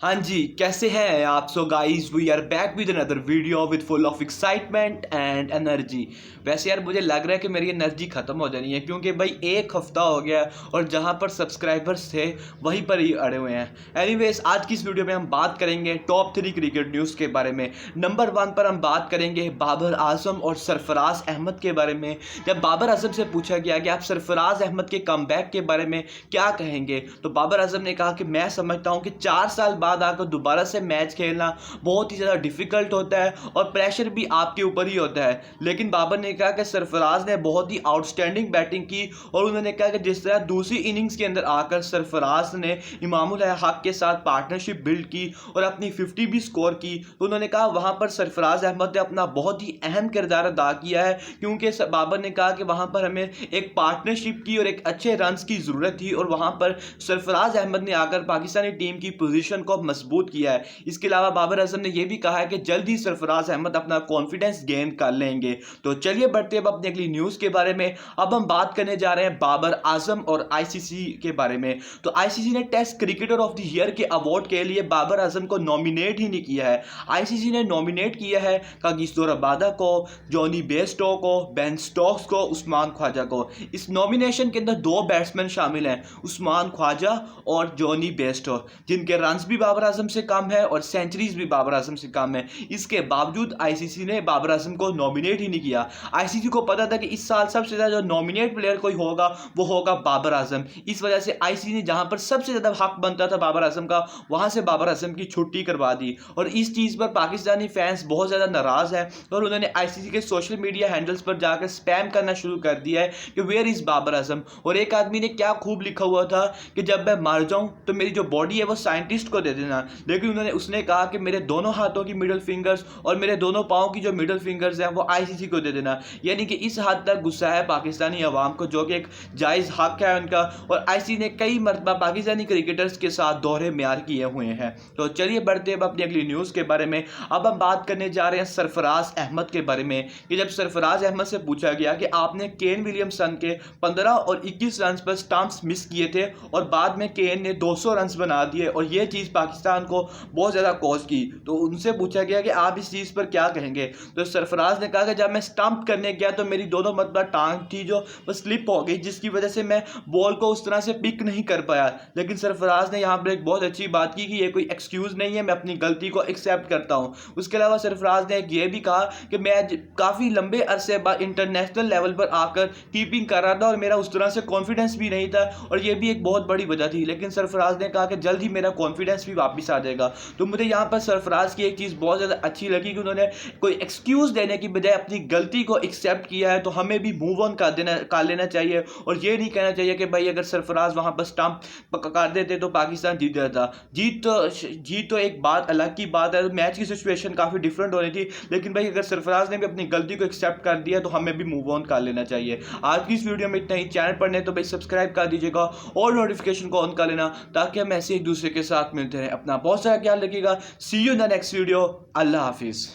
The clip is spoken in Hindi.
हाँ जी, कैसे हैं आप? So guys, we are back with another video with full of excitement and energy. वैसे यार मुझे लग रहा है कि मेरी एनर्जी ख़त्म हो जानी है, क्योंकि भाई एक हफ्ता हो गया है और जहाँ पर सब्सक्राइबर्स थे वहीं पर ही अड़े हुए हैं। एनीवेज, आज की इस वीडियो में हम बात करेंगे टॉप 3 क्रिकेट न्यूज़ के बारे में। नंबर 1 पर हम बात करेंगे बाबर आजम और सरफराज अहमद के बारे में। जब बाबर आजम से पूछा गया कि आप सरफराज अहमद के कमबैक के बारे में क्या कहेंगे, तो बाबर आजम ने कहा कि मैं समझता हूँ कि 4 साल बाद आकर दोबारा से मैच खेलना बहुत ही ज़्यादा डिफिकल्ट होता है और प्रेशर भी आपके ऊपर ही होता है। लेकिन बाबर ने कहा कि सरफराज ने बहुत ही आउटस्टैंडिंग बैटिंग की और उन्होंने कहा कि जिस तरह दूसरी इनिंग्स के अंदर आकर सरफराज ने इमामुल हक के साथ पार्टनरशिप बिल्ड की और अपनी 50 भी स्कोर की, तो उन्होंने कहा वहाँ पर सरफराज अहमद ने अपना बहुत ही अहम किरदार अदा किया है, क्योंकि बाबर ने कहा कि वहाँ पर हमें एक पार्टनरशिप की और एक अच्छे रन्स की ज़रूरत थी और वहाँ पर सरफराज अहमद ने आकर पाकिस्तानी टीम की पोजीशन को मजबूत किया है। इसके अलावा बाबर आजम ने यह भी कहा है कि जल्द ही सरफराज अहमद अपना कॉन्फिडेंस गेन कर लेंगे। तो चलिए बढ़ते अब अपनी अगली न्यूज़ के बारे में। अब हम बात करने जा रहे हैं बाबर आजम और आईसीसी के बारे में। तो आईसीसी ने test cricketer of the year के अवार्ड के लिए बाबर आजम को नॉमिनेट ही नहीं किया है। आईसीसी ने नॉमिनेट किया है कागिसो रबादा को, जॉनी बेस्टो को, बेन स्टोक्स को, उस्मान ख्वाजा को। इस नॉमिनेशन के अंदर 2 बैट्समैन शामिल हैं, उस्मान ख्वाजा और जॉनी बेस्टो, जिनके रन्स भी बाबर आजम से कम है और सेंचुरीज भी बाबर आजम से कम है। इसके बावजूद आईसीसी ने बाबर आजम को नॉमिनेट ही नहीं किया। आईसीसी को पता था कि इस साल सबसे ज़्यादा जो नॉमिनेट प्लेयर कोई होगा वो होगा बाबर आजम। इस वजह से आईसीसी ने जहां पर सबसे ज़्यादा हक बनता था बाबर आजम का, वहां से बाबर आजम की छुट्टी करवा दी और इस चीज़ पर पाकिस्तानी फैंस बहुत ज़्यादा नाराज़ है और उन्होंने आईसीसी के सोशल मीडिया हैंडल्स पर जाकर स्पैम करना शुरू कर दिया है कि वेयर इज़ बाबर आजम। और एक आदमी ने क्या खूब लिखा हुआ था कि जब मैं मर जाऊं तो मेरी जो बॉडी है वो साइंटिस्ट को दे देना, लेकिन उसने कहा कि मेरे दोनों हाथों की मिडल फिंगर्स और मेरे दोनों पाँव की जो मिडल फिंगर्स हैं वो आईसीसी को दे देना। यानी कि इस हद तक गुस्सा है पाकिस्तानी अवाम को, जो कि एक जायज़ हक है उनका। और आईसीसी ने कई मरतबा पाकिस्तानी क्रिकेटर्स के साथ दोहरे म्यार किए हुए हैं। तो चलिए बढ़ते अब अपनी अगली न्यूज़ के बारे में। अब हम बात करने जा रहे हैं सरफराज अहमद के बारे में कि जब सरफराज अहमद से पूछा गया कि आपने केन विलियमसन के 15 और 21 रन पर स्टंप्स मिस किए थे और बाद में केन ने 200 रन बना दिए और ये चीज़ पाकिस्तान को बहुत ज़्यादा कॉज की, तो उनसे पूछा गया कि आप इस चीज़ पर क्या कहेंगे। तो सरफराज ने कहा कि जब मैं स्टंप करने गया तो मेरी दोनों मतलब टांग थी जो वो स्लिप हो गई, जिसकी वजह से मैं बॉल को उस तरह से पिक नहीं कर पाया। लेकिन सरफराज ने यहाँ पर एक बहुत अच्छी बात की कि ये कोई एक्सक्यूज़ नहीं है, मैं अपनी गलती को एक्सेप्ट करता हूँ। उसके अलावा सरफराज ने ये भी कहा कि मैं काफ़ी लंबे अरसे बाद इंटरनेशनल लेवल पर आकर कीपिंग कर रहा था और मेरा उस तरह से कॉन्फिडेंस भी नहीं था और ये भी एक बहुत बड़ी वजह थी। लेकिन सरफराज ने कहा कि जल्द ही मेरा कॉन्फिडेंस भी वापस आ जाएगा। तो मुझे यहाँ पर सरफराज की एक चीज़ बहुत ज़्यादा अच्छी लगी कि उन्होंने कोई एक्सक्यूज़ देने की बजाय अपनी गलती को एक्सेप्ट किया है। तो हमें भी मूव ऑन कर लेना चाहिए और ये नहीं कहना चाहिए कि भाई अगर सरफराज वहाँ पर स्टंप कर देते तो पाकिस्तान जीत जाता। जीत तो एक बात अलग की बात है, मैच की सिचुएशन काफ़ी डिफरेंट होनी थी, लेकिन भाई अगर सरफराज ने भी अपनी गलती को एक्सेप्ट कर दिया तो हमें भी मूव ऑन कर लेना चाहिए। आज की इस वीडियो में इतना ही। चैनल पर नहीं तो भाई सब्सक्राइब कर दीजिएगा और नोटिफिकेशन को ऑन कर लेना, ताकि हम ऐसे एक दूसरे के साथ मिलते रहें। अपना बहुत सारा ख्याल रखिएगा। See you in the next video. अल्लाह हाफिज़।